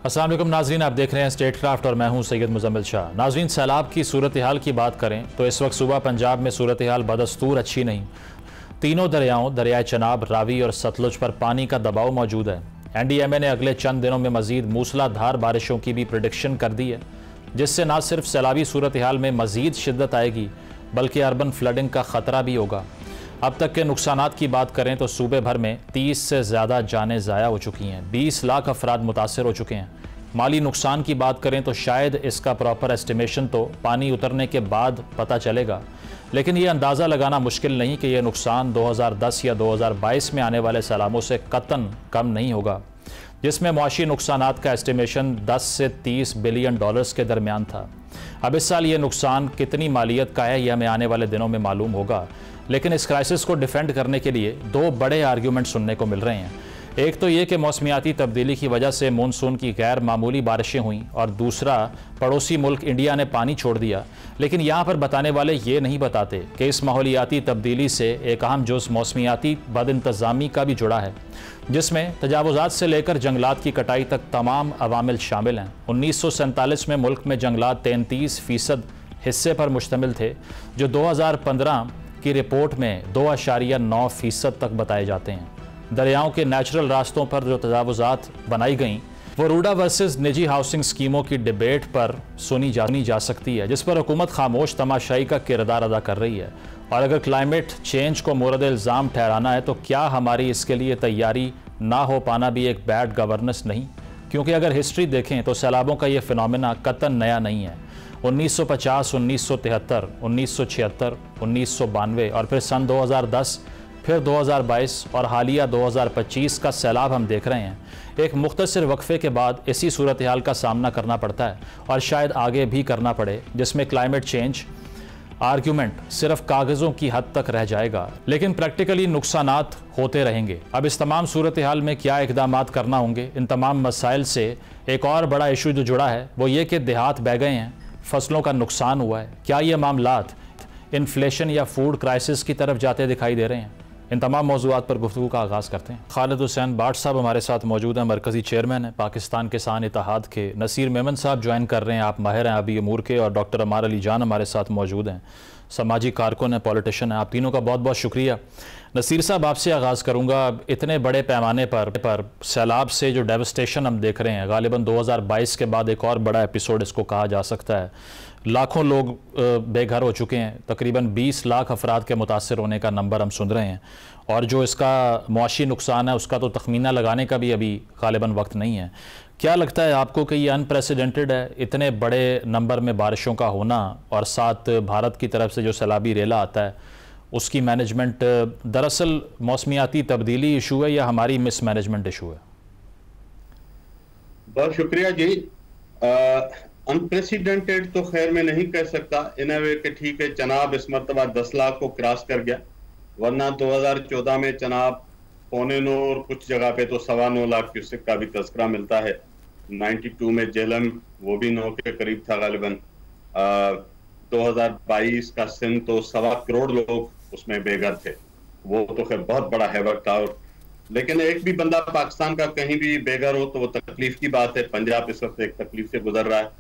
अस्सलाम वालेकुम नाज़रीन, आप देख रहे हैं स्टेट क्राफ्ट और मैं हूं सैयद मुजम्मिल शाह। नाज़रीन, सैलाब की सूरत हाल की बात करें तो इस वक्त सुबह पंजाब में सूरत हाल बदस्तूर अच्छी नहीं। तीनों दरियाओं दरियाए चनाब, रावी और सतलुज पर पानी का दबाव मौजूद है। NDMA ने अगले चंद दिनों में मजीद मूसलाधार बारिशों की भी प्रिडिक्शन कर दी है, जिससे न सिर्फ सैलाबी सूरत हाल में मजीद शिद्दत आएगी बल्कि अर्बन फ्लडिंग का ख़तरा भी होगा। अब तक के नुकसानात की बात करें तो सूबे भर में 30 से ज़्यादा जानें ज़ाया हो चुकी हैं, 20 लाख अफराद मुतासर हो चुके हैं। माली नुकसान की बात करें तो शायद इसका प्रॉपर एस्टिमेशन तो पानी उतरने के बाद पता चलेगा, लेकिन ये अंदाज़ा लगाना मुश्किल नहीं कि यह नुकसान 2010 या 2022 में आने वाले सैलाबों से कतन कम नहीं होगा, जिसमें मुआशी नुकसानात का एस्टिमेशन 10 से 30 बिलियन डॉलर्स के दरमियान था। अब इस साल ये नुकसान कितनी मालियत का है यह हमें आने वाले दिनों में मालूम होगा, लेकिन इस क्राइसिस को डिफेंड करने के लिए दो बड़े आर्ग्यूमेंट सुनने को मिल रहे हैं। एक तो ये कि मौसमियाती तब्दीली की वजह से मानसून की गैर मामूली बारिशें हुईं, और दूसरा पड़ोसी मुल्क इंडिया ने पानी छोड़ दिया। लेकिन यहाँ पर बताने वाले ये नहीं बताते कि इस माहौलियाती तब्दीली से एक अहम जुज़ मौसमियाती बदइंतज़ामी का भी जुड़ा है, जिसमें तजावुज़ात से लेकर जंगलात की कटाई तक तमाम अवामिल शामिल हैं। 1947 में मुल्क में जंगलात 33% हिस्से पर मुश्तमिल थे, जो 2015 की रिपोर्ट में 2.9% तक बताए जाते हैं। दरियाओं के नेचुरल रास्तों पर जो तजावुज़ात बनाई गईं वो रूडा वर्सेस निजी हाउसिंग स्कीमों की डिबेट पर सुनी जा सकती है, जिस पर हुकूमत खामोश तमाशाई का किरदार अदा कर रही है। और अगर क्लाइमेट चेंज को मोरद इल्ज़ाम ठहराना है तो क्या हमारी इसके लिए तैयारी ना हो पाना भी एक बैड गवर्नेंस नहीं? क्योंकि अगर हिस्ट्री देखें तो सैलाबों का ये फिनोमेना कतन नया नहीं है। 1950, 1973, 1976, 1992 और फिर सन 2010, फिर 2022 और हालिया 2025 का सैलाब हम देख रहे हैं। एक मुख्तसर वक्फे के बाद इसी सूरत हाल का सामना करना पड़ता है और शायद आगे भी करना पड़े, जिसमें क्लाइमेट चेंज आर्ग्यूमेंट सिर्फ कागज़ों की हद तक रह जाएगा, लेकिन प्रैक्टिकली नुकसानात होते रहेंगे। अब इस तमाम सूरत हाल में क्या इक़दामात करना होंगे? इन तमाम मसाइल से एक और बड़ा इशू जो जुड़ा है वो ये कि देहात बह गए हैं, फसलों का नुकसान हुआ है। क्या ये मामलात इन्फ्लेशन या फूड क्राइसिस की तरफ जाते दिखाई दे रहे हैं? इन तमाम मौज़ूआत पर गुफ्तगू का आगाज़ करते हैं। खालिद हुसैन बाट साहब हमारे साथ मौजूद हैं, मरकज़ी चेयरमैन हैं पाकिस्तान किसान इत्तेहाद के। नसीर मेमन साहब ज्वाइन कर रहे हैं, आप माहिर हैं अभी अमूर के। और डॉक्टर अमार अली जान हमारे साथ मौजूद हैं, समाजी कारकुन हैं, पॉलिटिशियन हैं। आप तीनों का बहुत बहुत शुक्रिया। नसीर साहब, आपसे आगाज़ करूँगा। इतने बड़े पैमाने पर सैलाब से जो डेवस्टेशन हम देख रहे हैं, गालिबन 2022 के बाद एक और बड़ा एपिसोड इसको कहा जा सकता है। लाखों लोग बेघर हो चुके हैं, तकरीबन 20 लाख अफराद के मुतासर होने का नंबर हम सुन रहे हैं, और जो इसका मुआशी नुकसान है उसका तो तखमीना लगाने का भी अभी गालिबन वक्त नहीं है। क्या लगता है आपको कि ये अनप्रेसिडेंटेड है, इतने बड़े नंबर में बारिशों का होना, और साथ भारत की तरफ से जो सैलाबी रेला आता है उसकी मैनेजमेंट दरअसल मौसमियाती तब्दीली इशू है या हमारी मिस मैनेजमेंट इशू है? बहुत शुक्रिया जी। अनप्रेसिडेंटेड तो खैर मैं नहीं कह सकता, इन वे के ठीक है चनाब इस मरतबा 10 लाख को क्रॉस कर गया, वरना 2014 में चनाब 8.25 और कुछ जगह पे तो 9.25 लाख क्यूसेक का भी तस्करा मिलता है। 92 में जेलम वो भी 9 के करीब था गालिबन। 2022 का सिंध तो 1.25 करोड़ लोग उसमें बेघर थे, वो तो खैर बहुत बड़ा हैवक था। और लेकिन एक भी बंदा पाकिस्तान का कहीं भी बेघर हो तो वो तकलीफ की बात है। पंजाब इस वक्त एक तकलीफ से गुजर रहा है,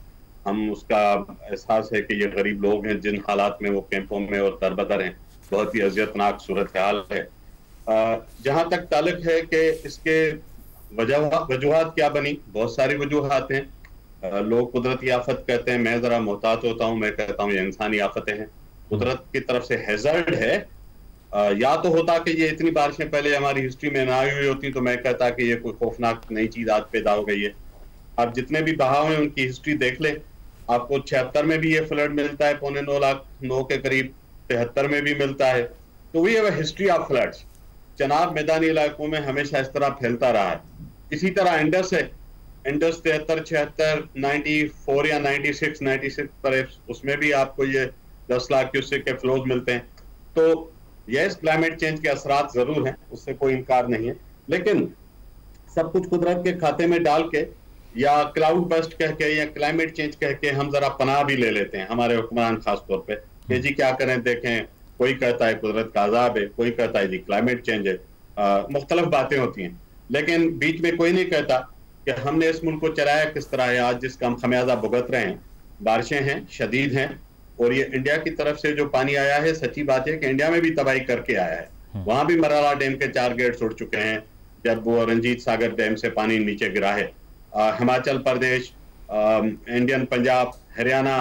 हम उसका एहसास है कि ये गरीब लोग हैं जिन हालात में वो कैंपों में और दरबदर हैं, बहुत ही अजियतनाक सूरत हाल है। जहां तक ताल्लुक है कि इसके वजूहात क्या बनी, बहुत सारी वजूहात हैं। लोग कुदरती आफत कहते हैं, मैं जरा मोहतात होता हूं, मैं कहता हूं ये इंसानी आफतें हैं। कुदरत की तरफ से हैजर्ड है। या तो होता कि ये इतनी बारिशें पहले हमारी हिस्ट्री में ना आई हुई होती तो मैं कहता कि ये कोई खौफनाक नई चीज आज पैदा हो गई है। आप जितने भी बहाव हैं उनकी हिस्ट्री देख ले, आपको 76 में भी ये फ्लड मिलता है 9.25 लाख 9 के करीब, 73 में भी मिलता है। तो we have a history of floods. Chenab मैदानी इलाकों में हमेशा इस तरह फैलता रहा है। इसी तरह इंडस है, इंडस 73, 76, 94 या 96 पर उसमें भी आपको ये 10 लाख क्यूसेक के फ्लोज मिलते हैं। तो यस, क्लाइमेट चेंज के असरात जरूर हैं, उससे कोई इनकार नहीं है, लेकिन सब कुछ कुदरत के खाते में डाल के या क्लाउड बस्ट कह के या क्लाइमेट चेंज कह के हम जरा पनाह भी ले लेते हैं, हमारे हुक्मरान खास तौर पे, कि जी क्या करें, देखें कोई कहता है कुदरत का अजाब है, कोई कहता है जी क्लाइमेट चेंज है। मुख्तलिफ बातें होती हैं, लेकिन बीच में कोई नहीं कहता कि हमने इस मुल्क को चलाया किस तरह है आज जिसका हम खमियाजा भुगत रहे हैं। बारिशें हैं, शदीद हैं, और ये इंडिया की तरफ से जो पानी आया है, सच्ची बात है कि इंडिया में भी तबाही करके आया है। वहां भी मराला डैम के 4 गेट्स उड़ चुके हैं जब वो रंजीत सागर डैम से पानी नीचे गिरा है। हिमाचल प्रदेश, इंडियन पंजाब, हरियाणा,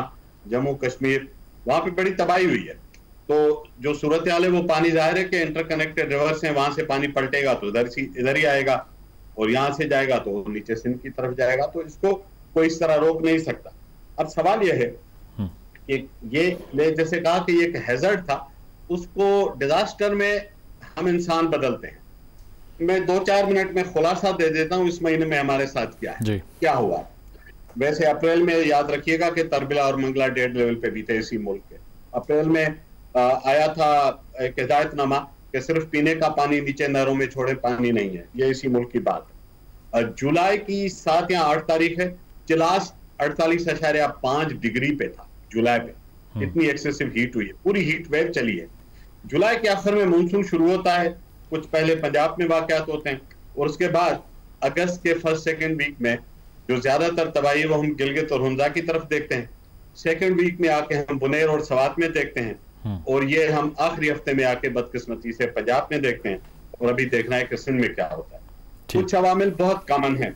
जम्मू कश्मीर, वहां पे बड़ी तबाही हुई है। तो जो सूरत हाल है वो पानी जाहिर है कि इंटरकनेक्टेड रिवर्स हैं, वहां से पानी पलटेगा तो इधर ही आएगा, और यहाँ से जाएगा तो नीचे सिंध की तरफ जाएगा, तो इसको कोई इस तरह रोक नहीं सकता। अब सवाल यह है कि ये जैसे कहा कि ये एक हैजर्ड था, उसको डिजास्टर में हम इंसान बदलते हैं। मैं 2-4 मिनट में खुलासा दे देता हूँ इस महीने में हमारे साथ क्या हुआ। वैसे अप्रैल में याद रखिएगा कि तरबिला और मंगला डेड लेवल पे भी थे इसी मुल्क के। अप्रैल में आया था एक हिदायतनामा कि सिर्फ पीने का पानी नीचे नहरों में छोड़े, पानी नहीं है, ये इसी मुल्क की बात है। जुलाई की 7 या 8 तारीख है, चिलास 48.5 डिग्री पे था जुलाई पे। इतनी एक्सेसिव हीट हुई है, पूरी हीट वेव चली है। जुलाई के आखिर में मानसून शुरू होता है, कुछ पहले पंजाब में वाकयात होते हैं, और उसके बाद अगस्त के 1st-2nd वीक में जो ज्यादातर तबाही वो हम गिलगित और हुंजा की तरफ देखते हैं। 2nd वीक में आके हम बुनेर और सवात में देखते हैं, और ये हम आखिरी हफ्ते में आके बदकिस्मती से पंजाब में देखते हैं, और अभी देखना है कि सिंध में क्या होता है। कुछ अवामिल बहुत कॉमन है,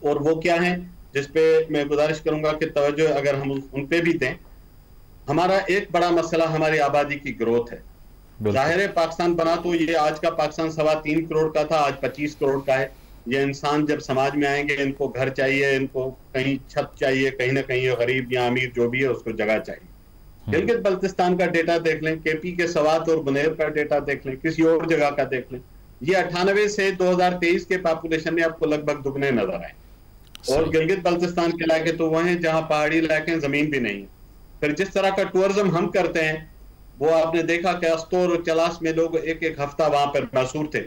और वो क्या है जिसपे मैं गुजारिश करूंगा कि तवज्जो अगर हम उन पे भी दें। हमारा एक बड़ा मसला हमारी आबादी की ग्रोथ है। जाहिर है पाकिस्तान बना तो ये आज का पाकिस्तान 3.25 करोड़ का था, आज 25 करोड़ का है। ये इंसान जब समाज में आएंगे, इनको घर चाहिए, इनको कहीं छत चाहिए, कहीं ना कहीं गरीब या अमीर जो भी है उसको जगह चाहिए। गिलगित बल्तिस्तान का डेटा देख लें, केपी के सवात और बुनेर का डेटा देख लें, किसी और जगह का देख लें, ये 98 से 2023 के पॉपुलेशन में आपको लगभग दुगने नजर आए। और गिलगित बल्तिस्तान के इलाके तो वह हैं जहां पहाड़ी इलाके जमीन भी नहीं है। फिर जिस तरह का टूरिज्म हम करते हैं, वो आपने देखा कि अस्तोर और चलास में लोग एक हफ्ता वहां पर मसूर थे,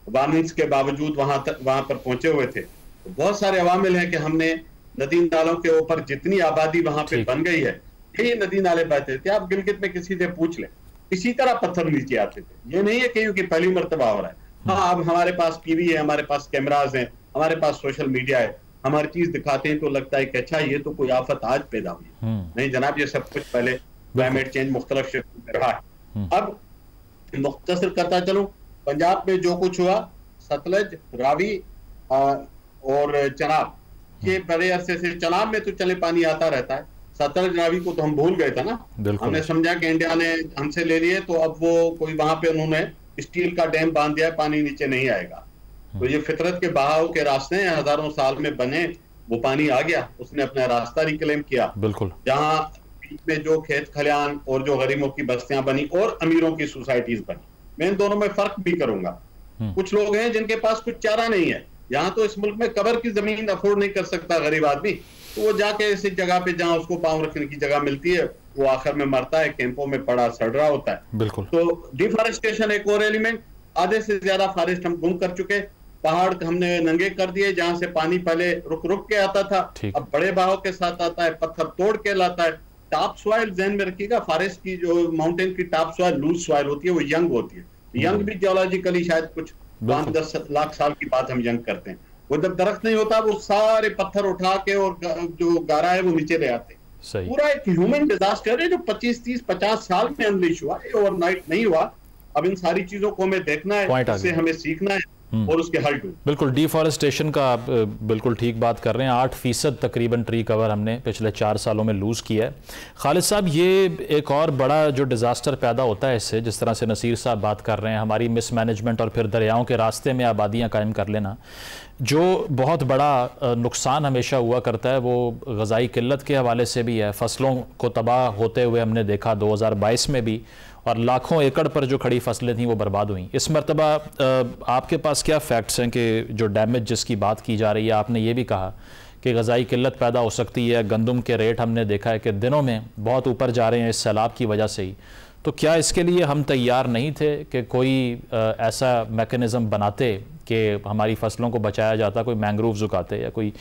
वार्निंग्स के बावजूद वहां पर पहुंचे हुए थे। तो बहुत सारे अवामिल हैं कि हमने नदी नालों के ऊपर जितनी आबादी वहां पे बन गई है, यही नदी नाले बहते थे। आप गिलगित में किसी से पूछ लें, इसी तरह पत्थर नीचे आते थे। ये नहीं है कि पहली मर्तबा हो रहा है। हाँ, अब हमारे पास टीवी है, हमारे पास कैमराज हैं, हमारे पास सोशल मीडिया है, हम हर चीज दिखाते हैं तो लगता है कि अच्छा ये तो कोई आफत आज पैदा हुई है। नहीं जनाब, ये सब कुछ पहले क्लाइमेट चेंज मुख्तलिफ क्षेत्रों में रहा है। अब मुख्तसर करता चलूं, पंजाब में जो कुछ हुआ, सतलज, रावी और चनाब, ये बड़े अरसे से, चनाब में तो चले पानी आता रहता है, सतलज रावी को तो हम भूल गए थे ना। हमने समझा कि इंडिया ने हमसे ले लिए, तो अब वो कोई वहां पे उन्होंने स्टील का डैम बांध दिया, पानी नीचे नहीं आएगा। तो ये फितरत के बहाव के रास्ते हैं, हजारों साल में बने, वो पानी आ गया, उसने अपना रास्ता रिक्लेम किया। बिल्कुल, जहां बीच में जो खेत खलियान और जो गरीबों की बस्तियां बनी और अमीरों की सोसाइटीज बनी, मैं इन दोनों में फर्क भी करूंगा। कुछ लोग हैं जिनके पास कुछ चारा नहीं है, यहाँ तो इस मुल्क में कबर की जमीन अफोर्ड नहीं कर सकता गरीब आदमी, तो वो जाके इस जगह पे जहां उसको पांव रखने की जगह मिलती है, वो आखिर में मरता है, कैंपों में पड़ा सड़ रहा होता है। बिल्कुल। तो डिफॉरेस्टेशन एक और एलिमेंट, आधे से ज्यादा फॉरेस्ट हम गुम कर चुके, पहाड़ हमने नंगे कर दिए, जहां से पानी पहले रुक रुक के आता था, अब बड़े बहाव के साथ आता है, पत्थर तोड़ के लाता है। टॉप सॉइल ध्यान में रखिएगा, फॉरेस्ट की जो माउंटेन की टॉप सॉइल लूज सॉइल होती है, वो यंग होती है। यंग भी जियोलॉजिकली शायद कुछ 5-10 लाख साल की बात हम यंग करते हैं। वो जब दरख्त नहीं होता, वो सारे पत्थर उठा के और जो गारा है वो नीचे ले आते हैं। पूरा एक ह्यूमन डिजास्टर है जो 25-30-50 साल में अनलीश हुआ, ओवरनाइट नहीं हुआ। अब इन सारी चीजों को हमें देखना है, इससे हमें सीखना है और उसके हल ढूंढ। बिल्कुल, डिफॉरेस्टेशन का आप बिल्कुल ठीक बात कर रहे हैं। 8% तकरीबन ट्री कवर हमने पिछले 4 सालों में लूज़ किया है। खालिद साहब, ये एक और बड़ा जो डिज़ास्टर पैदा होता है इससे, जिस तरह से नसीर साहब बात कर रहे हैं, हमारी मिसमैनेजमेंट और फिर दरियाओं के रास्ते में आबादियाँ कायम कर लेना, जो बहुत बड़ा नुकसान हमेशा हुआ करता है, वो ग़ज़ाई किल्लत के हवाले से भी है। फसलों को तबाह होते हुए हमने देखा 2022 में भी, और लाखों एकड़ पर जो खड़ी फसलें थीं वो बर्बाद हुई। इस मरतबा आपके पास क्या फैक्ट्स हैं कि जो डैमेज जिसकी बात की जा रही है? आपने ये भी कहा कि ग़ज़ाई किल्लत पैदा हो सकती है, गंदम के रेट हमने देखा है कि दिनों में बहुत ऊपर जा रहे हैं इस सैलाब की वजह से ही। तो क्या इसके लिए हम तैयार नहीं थे कि कोई ऐसा मैकेनिज़्म बनाते कि हमारी फसलों को बचाया जाता, कोई मैंग्रोव्स उगाते या कोई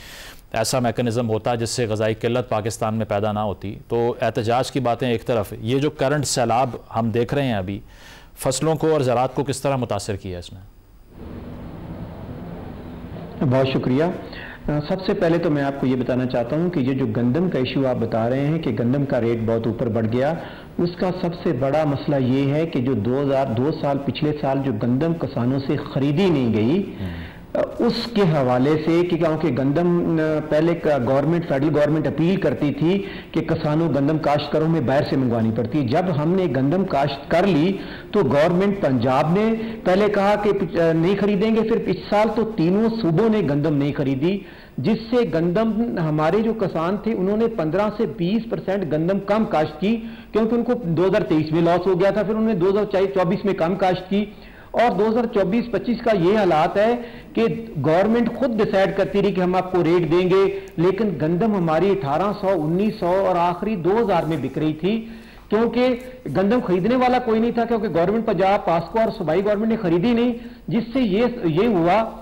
ऐसा मैकेनिज़्म होता जिससे ग़ज़ाई किल्लत पाकिस्तान में पैदा ना होती? तो एहतजाज की बातें एक तरफ, ये जो करंट सैलाब हम देख रहे हैं अभी, फसलों को और ज़राअत को किस तरह मुतासिर किया इसने? बहुत शुक्रिया। सबसे पहले तो मैं आपको ये बताना चाहता हूँ कि ये जो गंदम का इशू आप बता रहे हैं कि गंदम का रेट बहुत ऊपर बढ़ गया, उसका सबसे बड़ा मसला ये है कि जो 2002 साल पिछले साल जो गंदम किसानों से खरीदी नहीं गई, उसके हवाले से कि क्योंकि गंदम पहले गवर्नमेंट, फेडरल गवर्नमेंट अपील करती थी कि किसानों गंदम काश्तकारों में बाहर से मंगवानी पड़ती है। जब हमने गंदम काश्त कर ली तो गवर्नमेंट पंजाब ने पहले कहा कि नहीं खरीदेंगे, फिर इस साल तो तीनों सूबों ने गंदम नहीं खरीदी, जिससे गंदम हमारे जो किसान थे उन्होंने 15 से 20% गंदम कम काश्त की, क्योंकि उनको 2023 में लॉस हो गया था, फिर उन्होंने 2024 में कम काश्त की। और 2024-25 का ये हालात है कि गवर्नमेंट खुद डिसाइड करती रही कि हम आपको रेट देंगे, लेकिन गंदम हमारी 1800, 1900 और आखिरी 2000 में बिक रही थी, क्योंकि गंदम खरीदने वाला कोई नहीं था, क्योंकि गवर्नमेंट पंजाब, पास्को और सूबाई गवर्नमेंट ने खरीदी नहीं, जिससे ये हुआ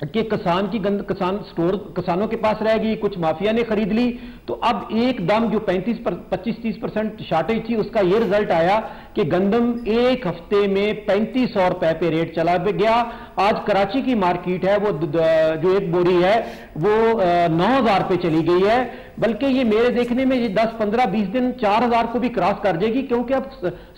कि किसानों के पास रह गई, कुछ माफिया ने खरीद ली। तो अब एकदम जो 25-30% शॉर्टेज थी, उसका ये रिजल्ट आया कि गंदम एक हफ्ते में 3500 रुपए पे रेट चला गया। आज कराची की मार्केट है, वो जो एक बोरी है वो 9000 पे चली गई है, बल्कि ये मेरे देखने में ये 10, 15, 20 दिन 4000 को भी क्रॉस कर जाएगी, क्योंकि अब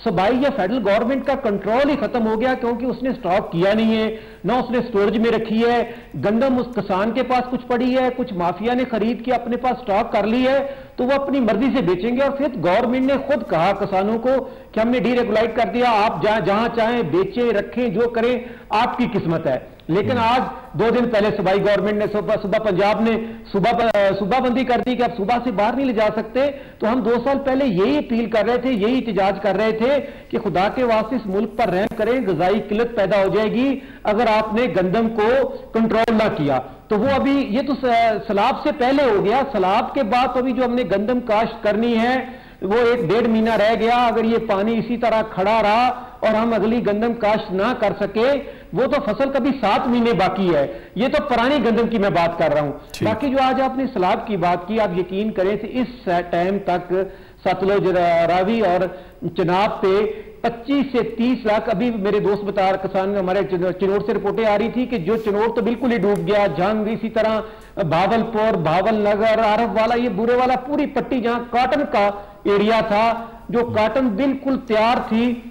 सूबाई या फेडरल गवर्नमेंट का कंट्रोल ही खत्म हो गया, क्योंकि उसने स्टॉक किया नहीं है, ना उसने स्टोरेज में रखी है। गंदम उस किसान के पास कुछ पड़ी है, कुछ माफिया ने खरीद के अपने पास स्टॉक कर ली है, तो वो अपनी मर्जी से बेचेंगे। और फिर गवर्नमेंट ने खुद कहा किसानों को कि हमने डीरेगुलेट कर दिया, आप जहां चाहें बेचें, रखें, जो करें, आपकी किस्मत है। लेकिन आज 2 दिन पहले सूबाई गवर्नमेंट ने, सूबा पंजाब ने सूबाबंदी कर दी कि आप सूबा से बाहर नहीं ले जा सकते। तो हम 2 साल पहले यही अपील कर रहे थे, यही एहतजाज कर रहे थे कि खुदा के वास्ते इस मुल्क पर रहम करें, ग़िज़ाई किल्लत पैदा हो जाएगी अगर आपने गंदम को कंट्रोल ना किया। तो वो अभी ये तो सैलाब से पहले हो गया, सैलाब के बाद तो अभी जो हमने गंदम काश्त करनी है वो 1-1.5 महीना रह गया। अगर ये पानी इसी तरह खड़ा रहा और हम अगली गंदम काश्त ना कर सके, वो तो फसल कभी 7 महीने बाकी है। ये तो पुरानी गंदम की मैं बात कर रहा हूं। बाकी जो आज आपने सैलाब की बात की, आप यकीन करें कि इस टाइम तक सतलुज, रावी और चिनाब पे 25 से 30 लाख, अभी मेरे दोस्त बता रहे, किसान हमारे चिनौर से रिपोर्टें आ रही थी कि जो चिनौर तो बिल्कुल ही डूब गया, जंग, इसी तरह भावलपुर, भावलनगर, आरफ वाला, ये बुरे वाला पूरी पट्टी जहां कॉटन का एरिया था, जो कॉटन बिल्कुल तैयार थी,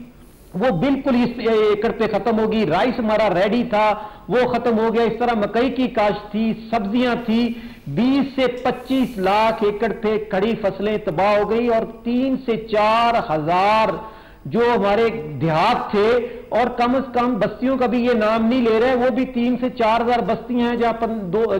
वो बिल्कुल इस एकड़ पे खत्म होगी। राइस हमारा रेडी था, वो खत्म हो गया। इस तरह मकई की काश्त थी, सब्जियां थी, 20 से 25 लाख एकड़ पे खड़ी फसलें तबाह हो गई। और 3 से 4 हजार जो हमारे देहात थे, और कम से कम बस्तियों का भी ये नाम नहीं ले रहे, वो भी 3 से 4 हजार बस्तियां हैं जहां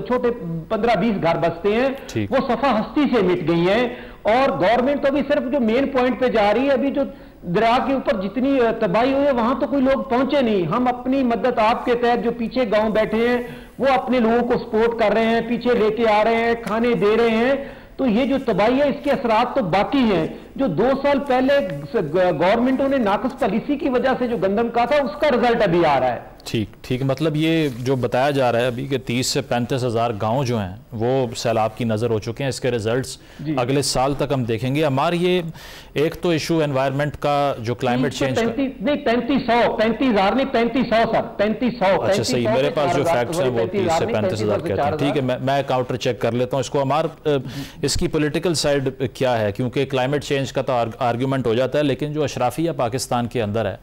छोटे 15-20 घर बसते हैं, वो सफा हस्ती से मिट गई हैं। और गवर्नमेंट तो अभी सिर्फ जो मेन पॉइंट पे जा रही है, अभी जो दरिया के ऊपर जितनी तबाही हुई है वहां तो कोई लोग पहुंचे नहीं। हम अपनी मदद आपके तहत जो पीछे गांव बैठे हैं वो अपने लोगों को सपोर्ट कर रहे हैं, पीछे लेके आ रहे हैं, खाने दे रहे हैं। तो ये जो तबाही है इसके असरात तो बाकी हैं। जो 2 साल पहले गवर्नमेंटों ने नाकस पॉलिसी की वजह से जो गंदम का था, उसका रिजल्ट अभी आ रहा है। ठीक, मतलब ये जो बताया जा रहा है अभी कि 30 से 35 हज़ार गाँव जो हैं वो सैलाब की नज़र हो चुके हैं। इसके रिजल्ट्स अगले साल तक हम देखेंगे। हमारे ये एक तो इशू एनवायरनमेंट का जो क्लाइमेट चेंज, नहीं 35,000 नहीं 3500 सर, 3500। अच्छा सही, मेरे पास जो फैक्ट्स हैं वो 30 से 35 हज़ार कहते हैं। ठीक है, मैं काउंटर चेक कर लेता हूँ इसको। हमारा इसकी पॉलिटिकल साइड क्या है, क्योंकि क्लाइमेट चेंज का तो आर्ग्यूमेंट हो जाता है, लेकिन जो अशराफिया पाकिस्तान के अंदर है,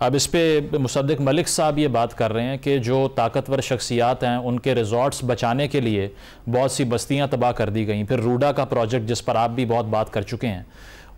अब इस पर मुसद्दिक मलिक साहब ये बात कर रहे हैं कि जो ताकतवर शख्सियात हैं उनके रिजॉर्ट्स बचाने के लिए बहुत सी बस्तियां तबाह कर दी गई। फिर रूडा का प्रोजेक्ट जिस पर आप भी बहुत बात कर चुके हैं,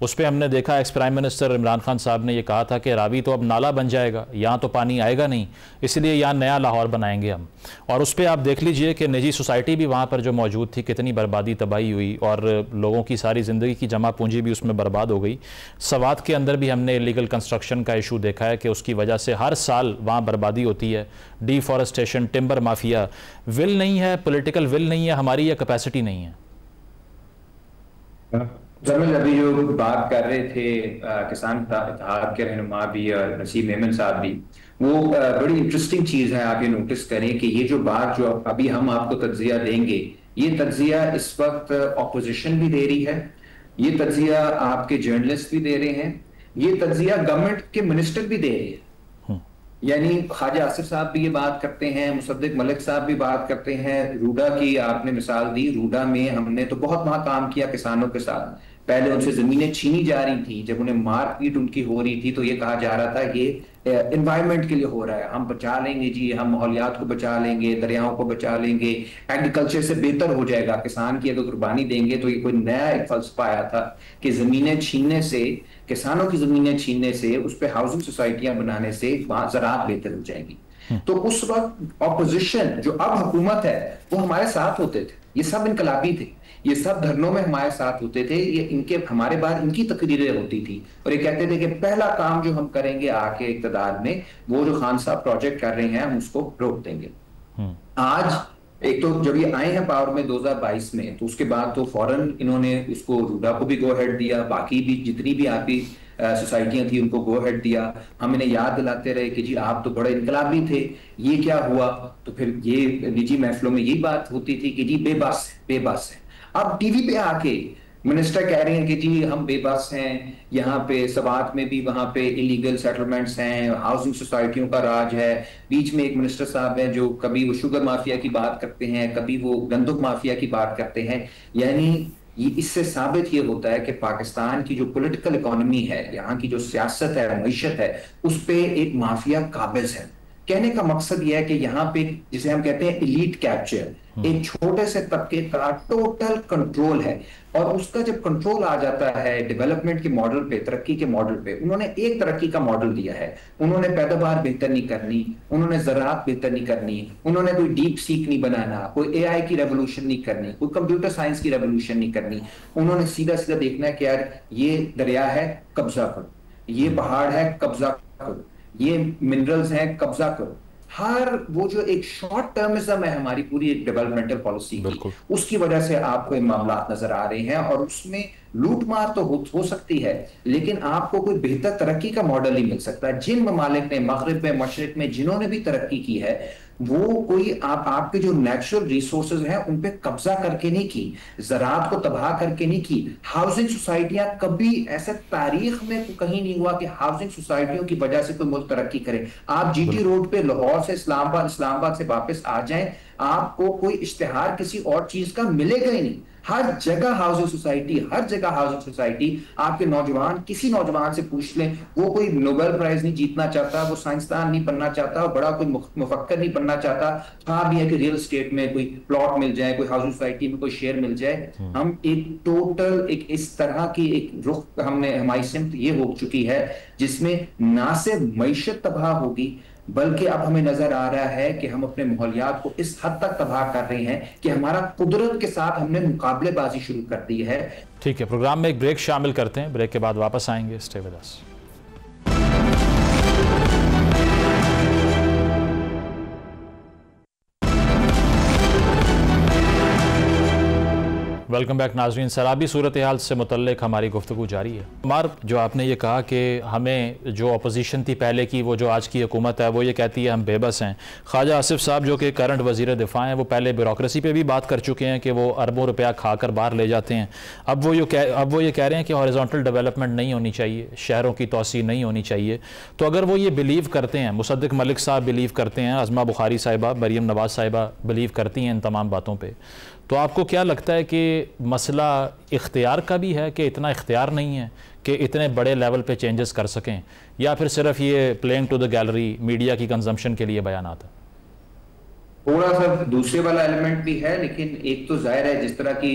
उस पर हमने देखा ex prime minister Imran Khan साहब ने यह कहा था कि रावी तो अब नाला बन जाएगा, यहाँ तो पानी आएगा नहीं, इसलिए यहाँ नया लाहौर बनाएंगे हम। और उस पर आप देख लीजिए कि निजी सोसाइटी भी वहाँ पर जो मौजूद थी, कितनी बर्बादी तबाही हुई और लोगों की सारी ज़िंदगी की जमा पूंजी भी उसमें बर्बाद हो गई। सवात के अंदर भी हमने इलीगल कंस्ट्रक्शन का इशू देखा है कि उसकी वजह से हर साल वहाँ बर्बादी होती है। डिफॉरेस्टेशन, टिम्बर माफिया, विल नहीं है, पोलिटिकल विल नहीं है हमारी, या कैपेसिटी नहीं है। जमील अभी जो बात कर रहे थे किसान इत्तेहाद के रहनुमा भी और नसीम मेमन साहब भी, वो बड़ी इंटरेस्टिंग चीज है। आप ये नोटिस करें कि ये जो बात जो अभी हम आपको तज्जिया देंगे, ये तज्जिया इस वक्त ऑपोजिशन भी दे रही है, ये तज्जिया आपके जर्नलिस्ट भी दे रहे हैं, ये तज्जिया गवर्नमेंट के मिनिस्टर भी दे रहे हैं। यानी ख्वाजा आसिफ साहब भी ये बात करते हैं, मुसद्दिक मलिक साहब भी बात करते हैं। रूडा की आपने मिसाल दी, रूडा में हमने तो बहुत वहां काम किया किसानों के साथ। पहले उनसे जमीनें छीनी जा रही थी, जब उन्हें मारपीट उनकी हो रही थी तो ये कहा जा रहा था ये एनवायरनमेंट के लिए हो रहा है, हम बचा लेंगे जी, हम माहौलियात को बचा लेंगे, दरियाओं को बचा लेंगे, एग्रीकल्चर से बेहतर हो जाएगा, किसान की अगर कुर्बानी देंगे तो ये कोई नया एक फलसफा आया था कि जमीनें छीनने से, किसानों की जमीनें छीनने से, उस पर हाउसिंग सोसाइटियां बनाने से वहां ज़राअत बेहतर हो जाएगी। तो उस वक्त ऑपोजिशन जो अब हुकूमत है वो हमारे साथ होते थे, ये सब इनकलाबी थे, ये सब धरनों में हमारे साथ होते थे, ये इनके हमारे बाद इनकी तकरीरें होती थी और ये कहते थे कि पहला काम जो हम करेंगे आके इक़्तिदार में, वो जो खान साहब प्रोजेक्ट कर रहे हैं हम उसको रोक देंगे। आज एक तो जब ये आए हैं पावर में 2022 में, तो उसके बाद तो फौरन इन्होंने इसको रूडा को भी गो हेड दिया, बाकी भी जितनी भी आपकी सोसाइटियां थी उनको गो हेड दिया। हम इन्हें याद दिलाते रहे कि जी आप तो बड़े इनकलाबी थे, ये क्या हुआ? तो फिर ये निजी महफिलों में यही बात होती थी कि जी बेबस है। अब टीवी पे आके मिनिस्टर कह रहे हैं कि जी हम बेबस हैं, यहाँ पे सवात में भी वहां पे इलीगल सेटलमेंट्स हैं, हाउसिंग सोसाइटियों का राज है। बीच में एक मिनिस्टर साहब हैं जो कभी वो शुगर माफिया की बात करते हैं, कभी वो गंदुक माफिया की बात करते हैं। यानी ये इससे साबित ये होता है कि पाकिस्तान की जो पॉलिटिकल इकोनॉमी है, यहाँ की जो सियासत है, मईशत है, उस पे एक माफिया काबिज है। कहने का मकसद यह है कि यहाँ पे जिसे हम कहते हैं एलीट कैप्चर, एक छोटे से तबके का टोटल कंट्रोल है। और उसका जब कंट्रोल आ जाता है डेवलपमेंट के मॉडल पे, तरक्की के मॉडल पे, उन्होंने एक तरक्की का मॉडल दिया है, उन्होंने पैदावार बेहतर नहीं करनी, उन्होंने ज़राअत बेहतर नहीं करनी, उन्होंने कोई डीप सीक नहीं बनाना, कोई एआई की रेवोल्यूशन नहीं करनी, कोई कंप्यूटर साइंस की रेवोल्यूशन नहीं करनी। उन्होंने सीधा सीधा देखना है कि यार ये दरिया है कब्जा करो, ये पहाड़ है कब्जा करो, ये मिनरल्स हैं कब्जा करो। हर वो जो एक शॉर्ट टर्मिज्म है हमारी पूरी एक डेवलपमेंटल पॉलिसी की, उसकी वजह से आपको ये मामला नजर आ रहे हैं। और उसमें लूट मार तो हो सकती है, लेकिन आपको कोई बेहतर तरक्की का मॉडल नहीं मिल सकता। जिन ममालिक ने मगरिब में, मशरिक में जिन्होंने भी तरक्की की है, वो कोई आपके जो नेचुरल रिसोर्सेज हैं उन पे कब्जा करके नहीं की, ज़राअत को तबाह करके नहीं की। हाउसिंग सोसाइटियां कभी ऐसे तारीख में कहीं नहीं हुआ कि हाउसिंग सोसाइटियों की वजह से कोई मुल्क तरक्की करे। आप जीटी रोड पे लाहौर से इस्लामाबाद से वापस आ जाएं, आपको कोई इश्तिहार किसी और चीज का मिलेगा ही नहीं। हर जगह हाउसिंग सोसाइटी। आपके नौजवान, किसी नौजवान से पूछ लें, वो कोई नोबेल प्राइज नहीं जीतना चाहता, वो साइंसदान नहीं बनना चाहता, बड़ा कोई मुफक्कर नहीं बनना चाहता। हाँ भी है कि रियल एस्टेट में कोई प्लॉट मिल जाए, कोई हाउसिंग सोसाइटी में कोई शेयर मिल जाए। हम एक टोटल एक इस तरह की एक रुख हमारी सिमत ये हो चुकी है जिसमें ना सिर्फ मईशत तबाह होगी, बल्कि अब हमें नजर आ रहा है कि हम अपने माहौलियात को इस हद तक तबाह कर रहे हैं कि हमारा कुदरत के साथ हमने मुकाबलेबाजी शुरू कर दी है। ठीक है, प्रोग्राम में एक ब्रेक शामिल करते हैं, ब्रेक के बाद वापस आएंगे। Stay with us. Welcome back नाज़रीन। सैलाबी सूरत हाल से मुतल्लिक हमारी गुफ्तगू जारी है। उमर, जो आपने ये कहा कि हमें जो अपोजिशन थी पहले की, वो जो आज की हुकूमत है वो ये कहती है हम बेबस हैं। ख्वाजा आसिफ साहब जो कि करंट वज़ीर दिफा हैं, वो पहले ब्यूरोक्रेसी पे भी बात कर चुके हैं कि वो अरबों रुपया खाकर बाहर ले जाते हैं। अब वो ये कह रहे हैं कि हॉरिजॉन्टल डेवलपमेंट नहीं होनी चाहिए, शहरों की तोसी नहीं होनी चाहिए। तो अगर वो ये बिलीव करते हैं, मुसद्दिक मलिक साहब बिलीव करते हैं, अज़मा बुखारी साहिबा, मरीम नवाज साहिबा बिलीव करती हैं इन तमाम बातों पर, तो आपको क्या लगता है कि मसला इख्तियार का भी है कि इतना इख्तियार नहीं है कि इतने बड़े लेवल पे चेंजेस कर सकें, या फिर सिर्फ ये playing to the gallery media की कंजम्पशन के लिए बयान आता है? थोड़ा सा दूसरे वाला एलिमेंट भी है, लेकिन एक तो जाहिर है जिस तरह की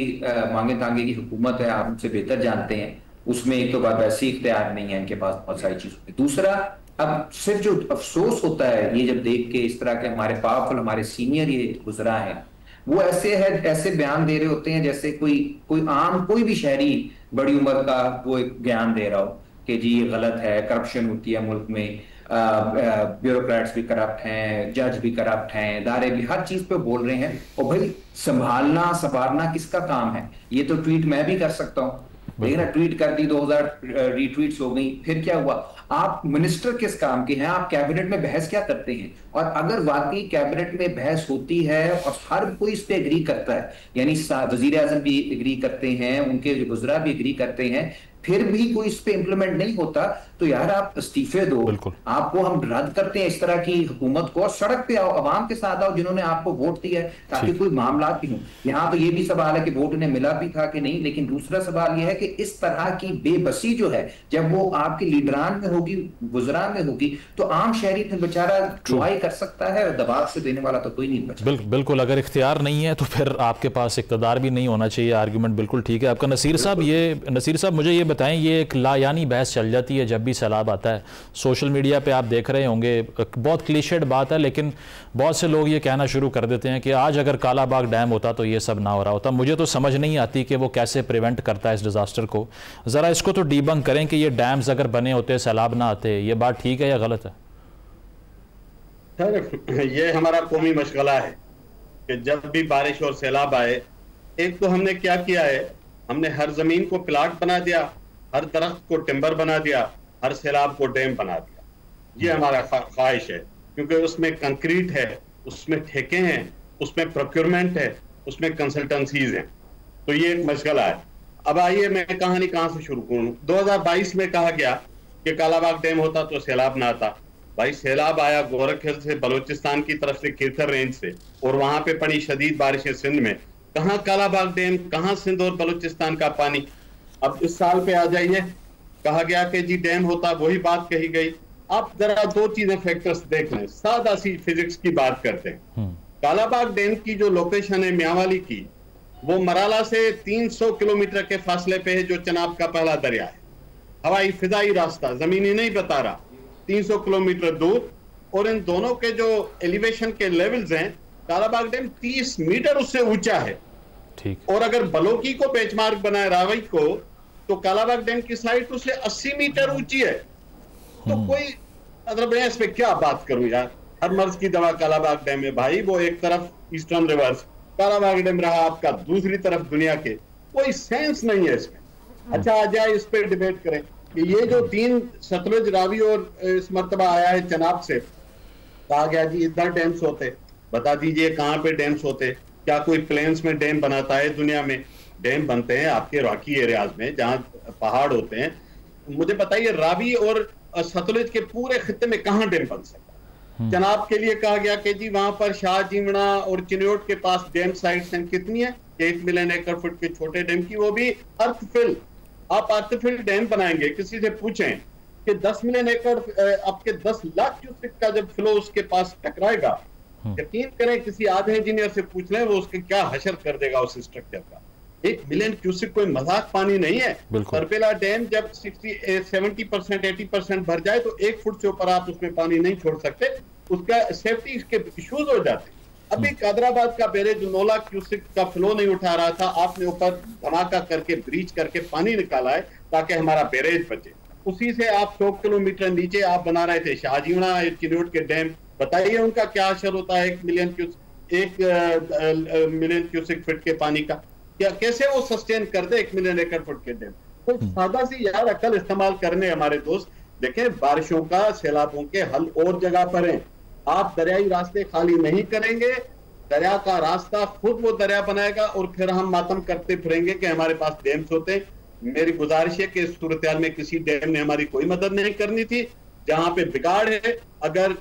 मांगे तांगे की हुकूमत है, आप उनसे बेहतर जानते हैं, उसमें एक तो बात वैसे ही इख्तियार नहीं है इनके पास बहुत सारी चीजों पे। दूसरा, अब सिर्फ जो अफसोस होता है ये जब देख के इस तरह के हमारे पावरफुल, हमारे सीनियर ये गुजरा है, वो ऐसे बयान दे रहे होते हैं जैसे कोई आम कोई भी शहरी बड़ी उम्र का वो एक बयान दे रहा हो कि जी ये गलत है, करप्शन होती है मुल्क में, ब्यूरोक्रेट्स भी करप्ट हैं, जज भी करप्ट हैं, इदारे भी, हर चीज पे बोल रहे हैं। और भाई संभालना संवारना किसका काम है? ये तो ट्वीट मैं भी कर सकता हूँ, लेकिन ट्वीट कर दी, 2000 रीट्वीट्स हो गई, फिर क्या हुआ? आप मिनिस्टर किस काम के हैं? आप कैबिनेट में बहस क्या करते हैं? और अगर वाकई कैबिनेट में बहस होती है और हर कोई इस पे एग्री करता है, यानी वजीर आजम भी एग्री करते हैं, उनके जो गुजरा भी एग्री करते हैं, फिर भी कोई इस पे इम्प्लीमेंट नहीं होता, तो यार आप इस्तीफे दो, आपको हम रद्द करते हैं इस तरह की हुकूमत को, सड़क पे आओ, अवाम के साथ आओ जिन्होंने आपको वोट दिया है, ताकि कोई मामला भी हो। यहाँ तो ये भी सवाल है कि वोट उन्हें मिला भी था कि नहीं, लेकिन दूसरा सवाल यह है कि इस तरह की बेबसी जो है जब वो आपके लीडरान में होगी, गुजरान में होगी, तो आम शहरी फिर बेचारा दुआई कर सकता है, दबाव से देने वाला तो कोई नहीं बचा। बिल्कुल, अगर इख्तियार नहीं है तो फिर आपके पास इक़्तिदार भी नहीं होना चाहिए। आर्गूमेंट बिल्कुल ठीक है आपका। नसीर साहब मुझे ये बताएं, ये एक लायानी बहस चल जाती है जब भी सैलाब आता है, सोशल मीडिया पे आप देख रहे होंगे, बहुत क्लीशेड बात है, लेकिन बहुत से लोग ये कहना शुरू कर देते हैं कि आज अगर कालाबाग डैम होता तो ये सब ना हो रहा होता। मुझे तो समझ नहीं आती कि वो कैसे प्रिवेंट करता है इस डिज़ास्टर को। ज़रा इसको तो डीबंक करें कि ये डैम्स अगर बने होते सैलाब ना आते, ये बात ठीक है या गलत है? सर, ये हमारा कौमी मशगला है कि जब भी बारिश और सैलाब आए, एक तो हमने क्या किया है, हमने हर जमीन को प्लाट बना दिया, हर दरख्त को टिम्बर बना दिया, हर सैलाब को डैम बना दिया। ये हमारा ख्वाहिश है, क्योंकि उसमें कंक्रीट है, उसमें ठेके हैं, उसमें प्रोक्योरमेंट है, उसमें कंसल्टेंसीज हैं। तो ये एक मशगला है। अब आइए मैं कहानी कहाँ से शुरू करूँ। 2022 में कहा गया कि कालाबाग डैम होता तो सैलाब ना आता। भाई सैलाब आया गोरखपुर से, बलूचिस्तान की तरफ से, कीरथर रेंज से, और वहां पे पड़ी शदीद बारिशें सिंध में। कहाँ कालाबाग डैम, कहाँ सिंध और बलूचिस्तान का पानी। अब इस साल पे आ जाइए, कहा गया कि जी डैम होता, वही बात कही गई। आप जरा दो चीजें फैक्टर्स देख लें, सादा सी फिजिक्स की बात करते हैं। कालाबाग डैम की जो लोकेशन है म्यांवाली की, वो मराला से 300 किलोमीटर के फासले पे है, जो चनाब का पहला दरिया है। हवाई फिजाई रास्ता, जमीनी नहीं बता रहा, 300 किलोमीटर दूर। और इन दोनों के जो एलिवेशन के लेवल्स हैं, कालाबाग डैम 30 मीटर उससे ऊंचा है। ठीक। और अगर बलोकी को बेंचमार्क बनाए रावई को, तो कालाबाग डैम की साइट उससे 80 मीटर ऊंची है। तो कोई मतलब मैं इस पे क्या बात करूं यार, हर मर्ज की दवा कालाबाग डैम है भाई। वो एक तरफ ईस्टर्न रिवर्स कालाबाग डैम रहा आपका, दूसरी तरफ दुनिया के, कोई सेंस नहीं है इसमें। अच्छा आ जाए इस पे डिबेट करें कि ये जो 3 सतलुज, रावी और इस मर्तबा आया है चनाब से, कहा गया जी इधर डैम्स होते, बता दीजिए कहाँ पे डैम्स होते। क्या कोई प्लेन्स में डैम बनाता है? दुनिया में डैम बनते हैं आपके रॉकी एरियाज में, जहाँ पहाड़ होते हैं। मुझे बताइए रावी और सतलुज के पूरे खित्ते में कहाँ डैम बन सकता है? चनाब के लिए कहा गया कि जी वहां पर शाह जीवड़ा और चिन्योट के पास डैम साइट्स हैं। कितनी है? 1 मिलियन एकड़ फुट के छोटे डैम की, वो भी अर्थफिल। आप अर्थफिल डैम बनाएंगे, किसी से पूछें कि 10 मिलियन एकड़ आपके 10 लाख क्यूसेक का जब फ्लो उसके पास टकराएगा, यकीन करें किसी आधे इंजीनियर से पूछ लें, वो उसके क्या हशर कर देगा उस स्ट्रक्चर का। 1 मिलियन क्यूसेक कोई मजाक पानी नहीं है। तरपेला डैम जब 70% 80% भर जाए तो 1 फुट से ऊपर आप उसमें पानी नहीं छोड़ सकते, उसका सेफ्टी के इश्यूज हो जाते। अभी कादराबाद का बैरेज 9 लाख क्यूसेक का फ्लो नहीं उठा रहा था, आपने ऊपर धमाका करके ब्रीच करके पानी निकाला है ताकि हमारा बैरेज बचे। उसी से आप 100 किलोमीटर नीचे आप बना रहे थे शाहजीवड़ा चिन्योट के डैम। बताइए उनका क्या असर होता है 1 मिलियन क्यूसेक फीट के पानी का? क्या कैसे वो सस्टेन कर दे 1 मिलियन एकड़ फुट के डैम? तो सादा सी यार अकल इस्तेमाल करने हमारे दोस्त। देखें बारिशों का, सैलाबों के हल और जगह पर हैं। आप दरियाई रास्ते खाली नहीं करेंगे, दरिया का रास्ता खुद वो दरिया बनाएगा, और फिर हम मातम करते फिरेंगे कि हमारे पास डैम्स होते हैं। मेरी गुजारिश है कि इस सूरत हाल में किसी डैम ने हमारी कोई मदद नहीं करनी थी। जहां पे बिगाड़ है, अगर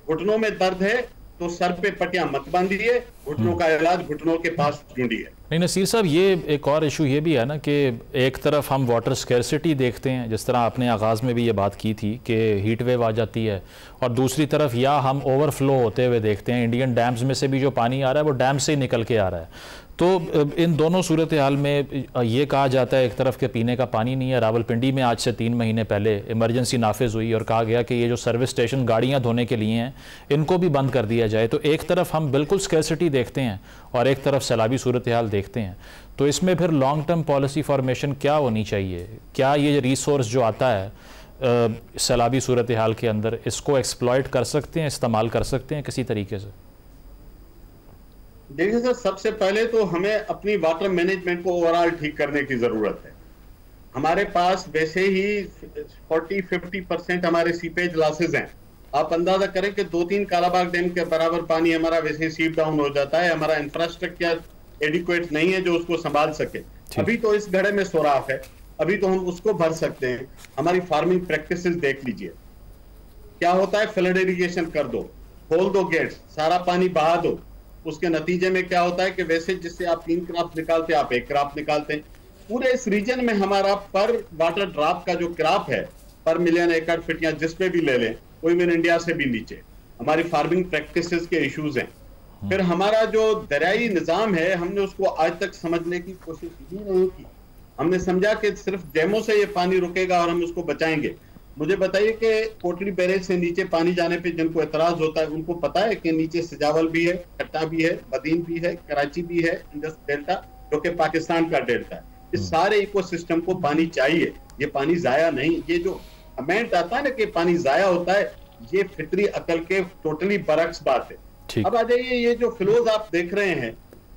घुटनों में दर्द है तो सर पे पट्टियां मत बांधिए, घुटनों का इलाज घुटनों के पास ढूंढिए। नहीं नसीर साहब, ये एक और इशू ये भी है ना कि एक तरफ हम वाटर स्कैरसिटी देखते हैं, जिस तरह आपने आगाज़ में भी ये बात की थी कि हीट वेव आ जाती है, और दूसरी तरफ या हम ओवरफ्लो होते हुए देखते हैं। इंडियन डैम्स में से भी जो पानी आ रहा है वो डैम से ही निकल के आ रहा है। तो इन दोनों सूरत हाल में ये कहा जाता है एक तरफ के पीने का पानी नहीं है। रावलपिंडी में आज से 3 महीने पहले इमरजेंसी नाफिज हुई और कहा गया कि ये जो सर्विस स्टेशन गाड़ियां धोने के लिए हैं इनको भी बंद कर दिया जाए। तो एक तरफ हम बिल्कुल स्कैरसिटी देखते हैं और एक तरफ सैलाबी सूरत हाल देखते हैं। तो इसमें फिर लॉन्ग टर्म पॉलिसी फॉर्मेशन क्या होनी चाहिए? क्या ये रिसोर्स जो आता है सैलाबी सूरत हाल के अंदर, इसको एक्सप्लॉइट कर सकते हैं, इस्तेमाल कर सकते हैं किसी तरीके से? देखिए सर, सबसे पहले तो हमें अपनी वाटर मैनेजमेंट को ओवरऑल ठीक करने की जरूरत है। हमारे पास वैसे ही 40-50% हमारे सीपेज लॉसेज हैं। आप अंदाजा करें कि 2-3 कालाबाग डैम के बराबर पानी हमारा वैसे ही सीप डाउन हो जाता है। हमारा इंफ्रास्ट्रक्चर एडिक्वेट नहीं है जो उसको संभाल सके। अभी तो इस घड़े में सुराख है, अभी तो हम उसको भर सकते हैं। हमारी फार्मिंग प्रैक्टिसेस देख लीजिए, क्या होता है, फ्लड इरिगेशन कर दो, खोल दो गेट्स, सारा पानी बहा दो, उसके नतीजे में क्या होता है कि वैसे जिससे आप 3 क्रॉप निकालते हैं आप 1 क्रॉप निकालते हैं। पूरे इस रीजन में हमारा पर वाटर ड्रॉप का जो क्रॉप है पर मिलियन एकड़ फीट या जिस पे भी ले लें, वो इवन इंडिया से भी नीचे। हमारी फार्मिंग प्रैक्टिसेस के इश्यूज हैं। फिर हमारा जो दरियाई निजाम है, हमने उसको आज तक समझने की कोशिश ही नहीं की। हमने समझा कि सिर्फ डैमों से ये पानी रुकेगा और हम उसको बचाएंगे। मुझे बताइए कि कोटली बैरेज से नीचे पानी जाने पे जिनको एतराज होता है, उनको पता है कि नीचे सजावल भी है, कट्टा भी है, बदीन भी है, कराची भी है, इंडस डेल्टा जो कि पाकिस्तान का डेल्टा है। इस सारे इकोसिस्टम को पानी चाहिए, ये पानी जाया नहीं। ये जो कमेंट आता है ना कि पानी जाया होता है, ये फितरी अकल के टोटली बरक्स बात है। अब आ जाइए, ये जो फ्लोज आप देख रहे हैं,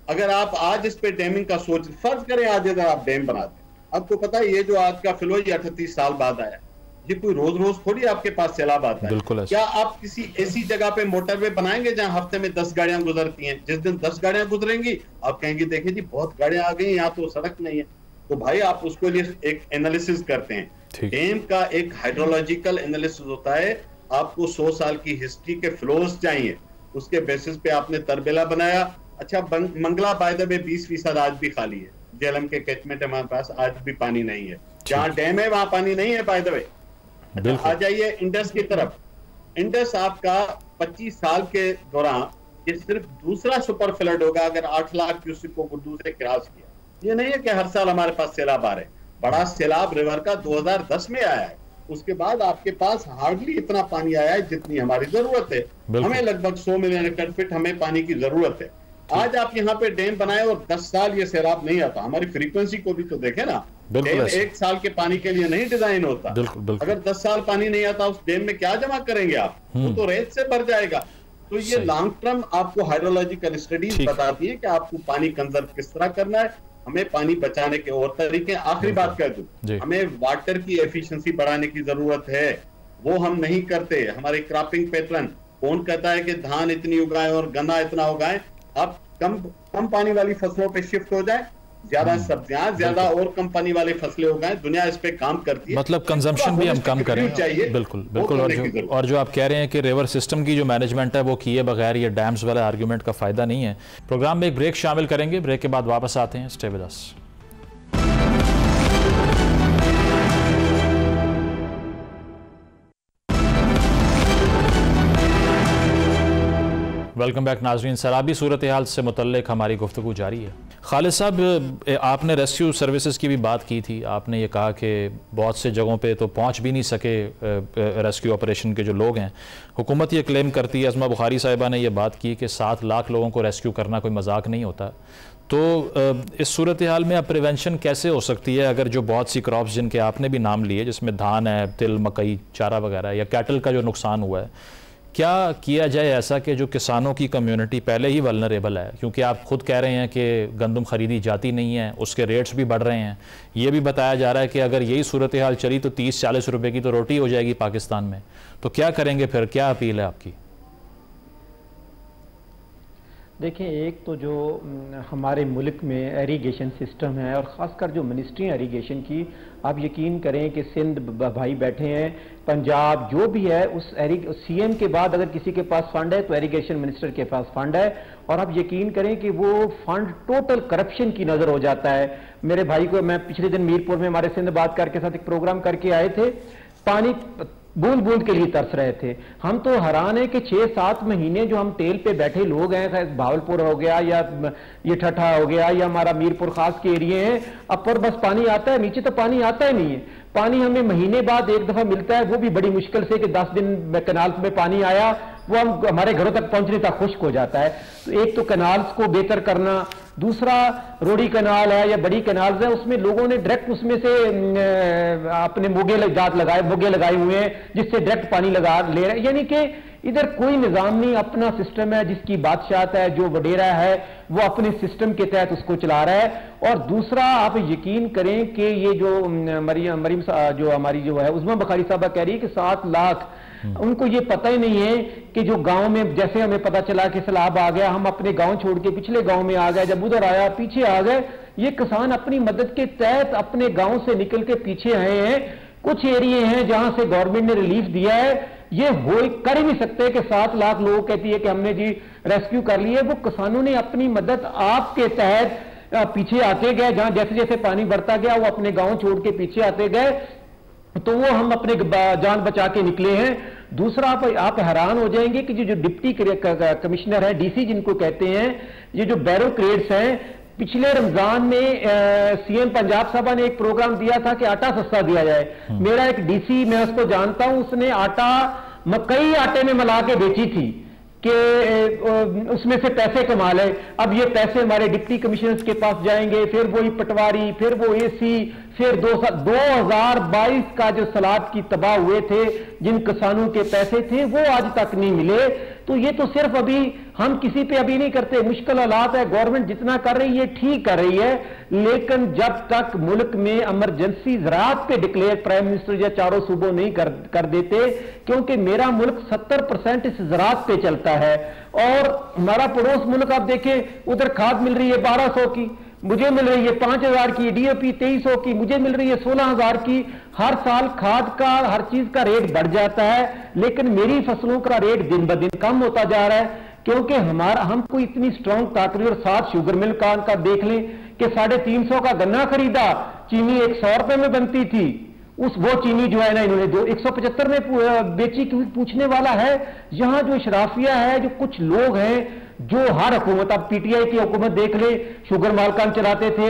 अगर आप आज इस पे डैमिंग का सोच फर्ज करें, आज अगर आप डैम बनाते हैं, आपको पता है ये जो आज का फ्लो ये 38 साल बाद आया, ये कोई रोज रोज थोड़ी आपके पास सैलाब आता है। क्या आप किसी ऐसी जगह पे मोटरवे बनाएंगे जहां हफ्ते में 10 गाड़ियां गुजरती हैं? जिस दिन 10 गाड़ियां गुजरेंगी आप कहेंगे देखिए जी बहुत गाड़ियां आ गई, यहाँ तो सड़क नहीं है। तो भाई आप उसके लिए एक एनालिसिस करते हैं। डैम का एक हाइड्रोलॉजिकल एनालिसिस होता है, आपको 100 साल की हिस्ट्री के फ्लोज चाहिए, उसके बेसिस पे आपने तरबेला बनाया। अच्छा, मंगला बाय द वे 20% आज भी खाली है, जेलम के कैचमेंट हमारे पास आज भी पानी नहीं है। जहां डैम है वहां पानी नहीं है बाय द वे। आ जाइए इंडस की तरफ। इंडस आपका 25 साल के दौरान ये सिर्फ दूसरा सुपर फ्लड होगा अगर 8 लाख क्यूसेक को उर्दू से क्रॉस किया। ये नहीं है कि हर साल हमारे पास सैलाब आ रहे। बड़ा सैलाब रिवर का 2010 में आया है, उसके बाद आपके पास हार्डली इतना पानी आया है जितनी हमारी जरूरत है। हमें लगभग 100 मिलियन एकड़ फीट हमें पानी की जरूरत है। आज आप यहाँ पे डैम बनाए और 10 साल ये सैलाब नहीं आता। हमारी फ्रीक्वेंसी को भी तो देखे ना, डैम 1 साल के पानी के लिए नहीं डिजाइन होता। अगर 10 साल पानी नहीं आता उस डैम में क्या जमा करेंगे आप? वो तो रेत से भर जाएगा। तो ये लॉन्ग टर्म आपको हाइड्रोलॉजिकल स्टडीज बताती है कि आपको पानी कंजर्व किस तरह करना है, हमें पानी बचाने के और तरीके। आखिरी बात कह दूं, हमें वाटर की एफिशिएंसी बढ़ाने की जरूरत है, वो हम नहीं करते। हमारे क्रॉपिंग पैटर्न, कौन कहता है कि धान इतनी उगाए और गन्ना इतना उगाए? आप कम पानी वाली फसलों पे शिफ्ट हो जाए, ज्यादा सब्जियां, ज्यादा और कम पानी वाली फसलें उगाएं। दुनिया इस पे काम करती है, मतलब कंजम्पशन भी हम कम करें चाहिए। बिल्कुल बिल्कुल। और जो आप कह रहे हैं कि रिवर सिस्टम की जो मैनेजमेंट है वो किए बगैर ये डैम्स वाला आर्गुमेंट का फायदा नहीं है। प्रोग्राम में एक ब्रेक शामिल करेंगे, ब्रेक के बाद वापस आते हैं। Stay with us. Welcome back नाजरीन। सैलाबी सूरत हाल से मुतल्लिक हमारी गुफ्तगू जारी है। खालिद साहब, आपने रेस्क्यू सर्विसेज की भी बात की थी। आपने ये कहा कि बहुत से जगहों पे तो पहुंच भी नहीं सके रेस्क्यू ऑपरेशन के जो लोग हैं। हुकूमत ये क्लेम करती है, अज़मा बुखारी साहिबा ने ये बात की कि 7 लाख लोगों को रेस्क्यू करना कोई मजाक नहीं होता। तो इस सूरत हाल में अब प्रिवेंशन कैसे हो सकती है, अगर जो बहुत सी क्रॉप्स जिनके आपने भी नाम लिए, जिसमें धान है, तिल, मकई, चारा वगैरह, या कैटल का जो नुकसान हुआ है, क्या किया जाए ऐसा कि जो किसानों की कम्युनिटी पहले ही वल्नरेबल है, क्योंकि आप खुद कह रहे हैं कि गंदम खरीदी जाती नहीं है, उसके रेट्स भी बढ़ रहे हैं, ये भी बताया जा रहा है कि अगर यही सूरत हाल चली तो 30-40 रुपए की तो रोटी हो जाएगी पाकिस्तान में। तो क्या करेंगे फिर, क्या अपील है आपकी? देखिए, एक तो जो हमारे मुल्क में एरीगेशन सिस्टम है और ख़ासकर जो मिनिस्ट्री एरीगेशन की, आप यकीन करें कि सिंध भाई बैठे हैं, पंजाब जो भी है, उस सीएम के बाद अगर किसी के पास फंड है तो एरीगेशन मिनिस्टर के पास फंड है। और आप यकीन करें कि वो फंड टोटल करप्शन की नज़र हो जाता है। मेरे भाई को मैं पिछले दिन मीरपुर में हमारे सिंध बात करके साथ एक प्रोग्राम करके आए थे, पानी बूंद बूंद के लिए तरस रहे थे। हम तो हैरान है कि 6-7 महीने जो हम तेल पे बैठे लोग हैं, भावलपुर हो गया या ये ठठा हो गया या हमारा मीरपुर खास के एरिए हैं, ऊपर बस पानी आता है, नीचे तो पानी आता ही नहीं है। पानी हमें महीने बाद एक दफा मिलता है, वो भी बड़ी मुश्किल से कि 10 दिन कैनाल में पानी आया, वो हम हमारे घरों तक पहुंचने तक खुश्क हो जाता है। तो एक तो कैनाल्स को बेहतर करना, दूसरा रोडी कैनाल है या बड़ी कैनाल्स है, उसमें लोगों ने डायरेक्ट उसमें से अपने मोगे लगाए हुए हैं जिससे डायरेक्ट पानी लगा ले रहे हैं। यानी कि इधर कोई निजाम नहीं, अपना सिस्टम है, जिसकी बादशाहत है, जो वडेरा है वो अपने सिस्टम के तहत उसको चला रहा है। और दूसरा, आप यकीन करें कि ये जो मरीम जो हमारी जो है उस्मा बुखारी साहबा कह रही है कि 7 लाख, उनको ये पता ही नहीं है कि जो गांव में, जैसे हमें पता चला कि सैलाब आ गया, हम अपने गांव छोड़ के पिछले गांव में आ गए, जब उधर आया पीछे आ गए। ये किसान अपनी मदद के तहत अपने गांव से निकल के पीछे आए हैं। कुछ एरिए हैं जहां से गवर्नमेंट ने रिलीफ दिया है, ये हो कर ही नहीं सकते कि 7 लाख लोग कहती है कि हमने जी रेस्क्यू कर लिए। वो किसानों ने अपनी मदद आपके तहत पीछे आते गए, जहां जैसे जैसे पानी बढ़ता गया वो अपने गांव छोड़ के पीछे आते गए, तो वो हम अपने जान बचा के निकले हैं। दूसरा, आप हैरान हो जाएंगे कि जो डिप्टी कमिश्नर है, डीसी जिनको कहते हैं, ये जो बैरोक्रेट्स हैं, पिछले रमजान में सीएम पंजाब साहबा ने एक प्रोग्राम दिया था कि आटा सस्ता दिया जाए। मेरा एक डीसी, मैं उसको जानता हूं, उसने आटा मकई आटे में मिला के बेची थी कि उसमें से पैसे कमा ले। अब ये पैसे हमारे डिप्टी कमिश्नर्स के पास जाएंगे, फिर वही पटवारी, फिर वो एसी, फिर 2022 का जो सलाद की तबाह हुए थे, जिन किसानों के पैसे थे वो आज तक नहीं मिले। तो ये तो सिर्फ अभी हम किसी पे अभी नहीं करते, मुश्किल हालात है, गवर्नमेंट जितना कर रही है ठीक कर रही है, लेकिन जब तक मुल्क में इमरजेंसी ज़राअत पे डिक्लेयर प्राइम मिनिस्टर या चारों सूबों नहीं कर देते, क्योंकि मेरा मुल्क 70% इस ज़राअत पे चलता है। और हमारा पड़ोस मुल्क आप देखें, उधर खाद मिल रही है 1200 की, मुझे मिल रही है 5000 की, डीएपी 2300 की, मुझे मिल रही है 16000 की। हर साल खाद का, हर चीज का रेट बढ़ जाता है, लेकिन मेरी फसलों का रेट दिन ब दिन कम होता जा रहा है, क्योंकि हम कोई इतनी स्ट्रॉन्ग ताकतवर। और 7 शुगर मिल का देख लें कि 350 का गन्ना खरीदा, चीनी 100 रुपए में बनती थी, वो चीनी जो है ना इन्होंने 175 में बेची। क्योंकि पूछने वाला है, यहां जो शराफिया है, जो कुछ लोग हैं जो हर हुकूमत, अब पीटीआई की हुकूमत देख ले, शुगर मालकान चलाते थे,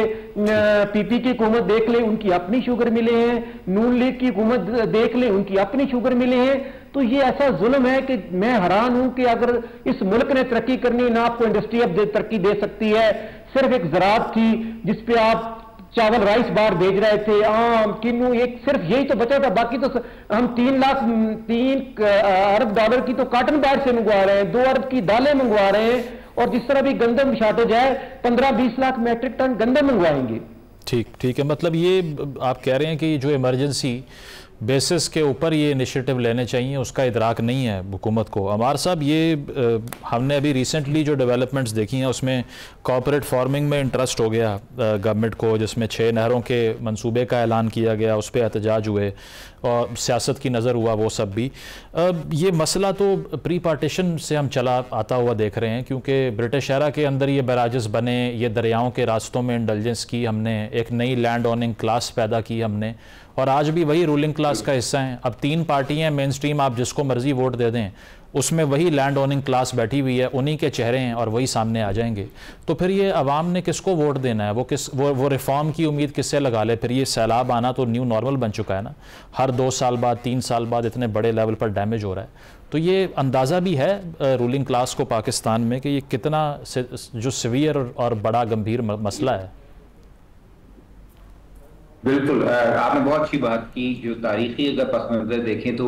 पीपी की हुकूमत देख ले, उनकी अपनी शुगर मिले हैं, नून लीग की हुकूमत देख ले, उनकी अपनी शुगर मिले हैं। तो ये ऐसा जुल्म है कि मैं हैरान हूं कि अगर इस मुल्क ने तरक्की करनी, ना आपको इंडस्ट्री अब तरक्की दे सकती है, सिर्फ एक ज़राअत थी जिसपे आप चावल राइस बार भेज रहे थे, आम किन्नू, एक सिर्फ यही तो बचा था। बाकी तो हम 3 अरब डॉलर की तो कॉटन बाहर से मंगवा रहे हैं, 2 अरब की दालें मंगवा रहे हैं, और जिस तरह भी गंदम शॉर्टेज है 15-20 लाख मैट्रिक टन गंदम मंगवाएंगे। ठीक है, मतलब ये आप कह रहे हैं कि जो इमरजेंसी बेसिस के ऊपर ये इनिशिएटिव लेने चाहिए, उसका इदराक नहीं है हुकूमत को। अमार साहब, ये हमने अभी रिसेंटली जो डेवलपमेंट्स देखी हैं उसमें कॉर्पोरेट फार्मिंग में इंटरेस्ट हो गया गवर्नमेंट को, जिसमें 6 नहरों के मंसूबे का ऐलान किया गया, उस पर एहतजाज हुए और सियासत की नज़र हुआ वो सब भी। ये मसला तो प्री पार्टीशन से हम चला आता हुआ देख रहे हैं, क्योंकि ब्रिटिश एरा के अंदर ये बैराजेस बने, ये दरियाओं के रास्तों में इंडल्जेंस की हमने, एक नई लैंड ओनिंग क्लास पैदा की हमने, और आज भी वही रूलिंग क्लास का हिस्सा हैं। अब 3 पार्टियां मेन स्ट्रीम, आप जिसको मर्जी वोट दे दें, उसमें वही लैंड ओनिंग क्लास बैठी हुई है, उन्हीं के चेहरे हैं और वही सामने आ जाएंगे। तो फिर ये अवाम ने किसको वोट देना है? वो रिफॉर्म की उम्मीद किससे लगा ले? फिर ये सैलाब आना तो न्यू नॉर्मल बन चुका है ना, हर 2 साल बाद 3 साल बाद इतने बड़े लेवल पर डैमेज हो रहा है। तो ये अंदाज़ा भी है रूलिंग क्लास को पाकिस्तान में कि ये कितना जो सीवियर और बड़ा गंभीर मसला है। बिल्कुल, आपने बहुत अच्छी बात की। जो तारीखी अगर पस मंजर देखें तो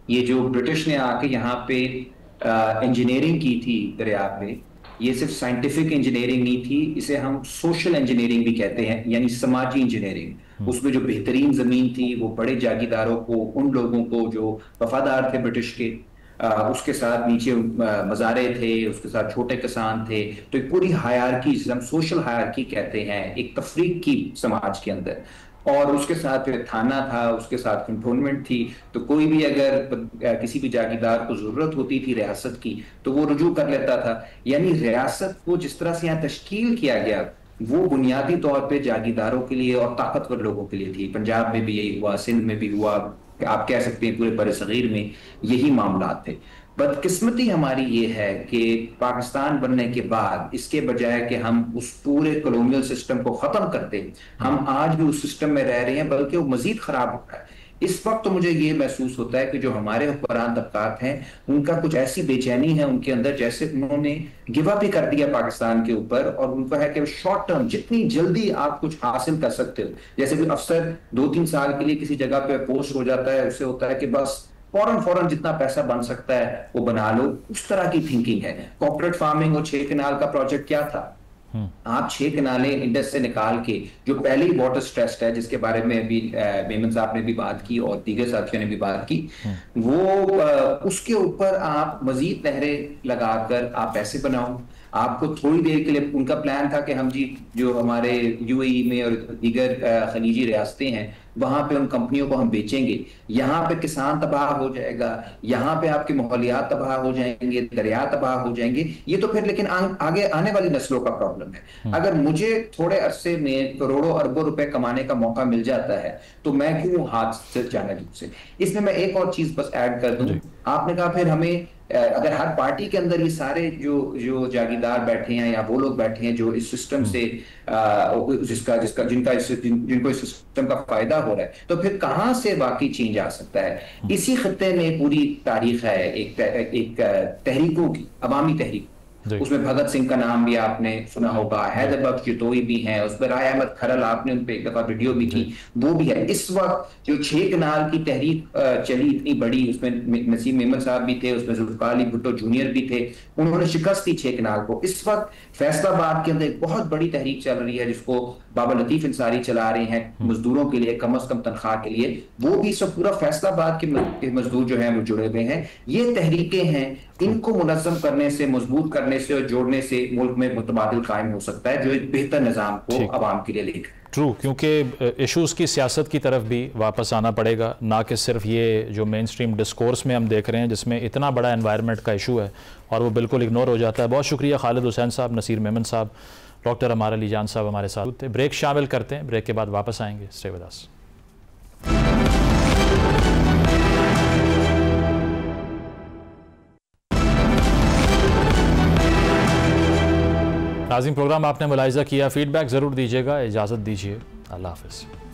ये जो ब्रिटिश ने आके यहाँ पे इंजीनियरिंग की थी दरिया पे, ये सिर्फ साइंटिफिक इंजीनियरिंग नहीं थी, इसे हम सोशल इंजीनियरिंग भी कहते हैं, यानी समाजी इंजीनियरिंग। उसमें जो बेहतरीन जमीन थी वो बड़े जागीरदारों को, उन लोगों को जो वफादार थे ब्रिटिश के, उसके साथ नीचे मज़ारे थे, उसके साथ छोटे किसान थे। तो एक पूरी हायरार्की, जिसे हम सोशल हायरार्की कहते हैं, एक तफरीक की समाज के अंदर, और उसके साथ फिर थाना था, उसके साथ कंटोनमेंट थी। तो कोई भी अगर किसी भी जागीरदार को जरूरत होती थी रियासत की तो वो रुजू कर लेता था। यानी रियासत को जिस तरह से यहाँ तश्कील किया गया वो बुनियादी तौर पे जागीरदारों के लिए और ताकतवर लोगों के लिए थी। पंजाब में भी यही हुआ, सिंध में भी हुआ, आप कह सकते हैं पूरे बरसगीर में यही मामला थे। बदकिस्मती हमारी ये है कि पाकिस्तान बनने के बाद इसके बजाय कि हम उस पूरे कॉलोनियल सिस्टम को खत्म करते, हम आज भी उस सिस्टम में रह रहे हैं, बल्कि वो मजीद खराब हो रहा है। इस वक्त तो मुझे ये महसूस होता है कि जो हमारे हुक्मरान तबकात हैं उनका कुछ ऐसी बेचैनी है उनके अंदर, जैसे उन्होंने गिव अप ही कर दिया पाकिस्तान के ऊपर, और उनका है कि शॉर्ट टर्म जितनी जल्दी आप कुछ हासिल कर सकते हो। जैसे कोई अफसर 2-3 साल के लिए किसी जगह पे पोस्ट हो जाता है, उससे होता है कि बस फौरन जितना पैसा बन सकता है वो बना लो, उस तरह की थिंकिंग है। कॉर्पोरेट फार्मिंग और 6 कनाल का प्रोजेक्ट क्या था? आप 6 कनालें इंडस से निकाल के, जो पहले ही वाटर स्ट्रेस्ड है, जिसके बारे में भी मेमन साहब ने भी बात की और दीगर साथियों ने भी बात की, वो उसके ऊपर आप मजीद नहरें लगाकर आप पैसे बनाओ। आपको थोड़ी देर के लिए, उनका प्लान था कि हम जी जो हमारे यूएई में और दीगर खलीजी रियासतें हैं वहां पे उन कंपनियों को हम बेचेंगे, यहाँ पे किसान तबाह हो जाएगा, यहाँ पे आपके माहौलियात तबाह हो जाएंगे, दरिया तबाह हो जाएंगे। ये तो फिर लेकिन आगे आने वाली नस्लों का प्रॉब्लम है। अगर मुझे थोड़े अरसे में करोड़ों अरबों रुपए कमाने का मौका मिल जाता है तो मैं क्यों हाथ से जाना दूर से। इसमें मैं एक और चीज बस ऐड कर दूं, आपने कहा फिर हमें अगर हर पार्टी के अंदर ये सारे जो जागीरदार बैठे हैं या वो लोग बैठे हैं जो इस सिस्टम से जिनको इस सिस्टम का फायदा हो रहा है, तो फिर कहां से वाकई चेंज आ सकता है? इसी खत्ते में पूरी तारीख है एक तहरीकों की, अवामी तहरीक। उसमें भगत सिंह का नाम भी आपने सुना होगा, हैदर बख्श चितोई भी हैं, उस पर राय अहमद खरल आपने उन पे एक दफा वीडियो भी की, वो भी है। इस वक्त जो 6 कनाल की तहरीक चली इतनी बड़ी, उसमें नसीम मेमन साहब भी थे, उसमें जुल्फिकार अली भुट्टो जूनियर भी थे, उन्होंने शिकस्त दी 6 कनाल को। इस वक्त फैसलाबाद के अंदर एक बहुत बड़ी तहरीक चल रही है जिसको बाबा लतीफ अंसारी चला रहे हैं, मजदूरों के लिए कम से कम तनख्वाह के लिए। वो भी सब पूरा फैसलाबाद के मजदूर जो है वो जुड़े हुए हैं। ये तहरीकें हैं, इनको मुनज़्ज़म करने से, मजबूत करने से और जोड़ने से मुल्क में मुतबादिल कायम हो सकता है, जो एक बेहतर निज़ाम को आवाम के लिए लेकर। ट्रू, क्योंकि इश्यूज़ की सियासत की तरफ भी वापस आना पड़ेगा, ना कि सिर्फ ये जो मेन स्ट्रीम डिस्कोर्स में हम देख रहे हैं जिसमें इतना बड़ा एनवायरनमेंट का इशू है और वो बिल्कुल इग्नोर हो जाता है। बहुत शुक्रिया खालिद हुसैन साहब, नसीर मेमन साहब, डॉक्टर अमार अली जान साहब हमारे साथ थे। ब्रेक शामिल करते हैं, ब्रेक के बाद वापस आएंगे। Stay with us. नाज़रीन, प्रोग्राम आपने मुलाहिज़ा किया, फीडबैक ज़रूर दीजिएगा। इजाज़त दीजिए, अल्लाह हाफ़िज़।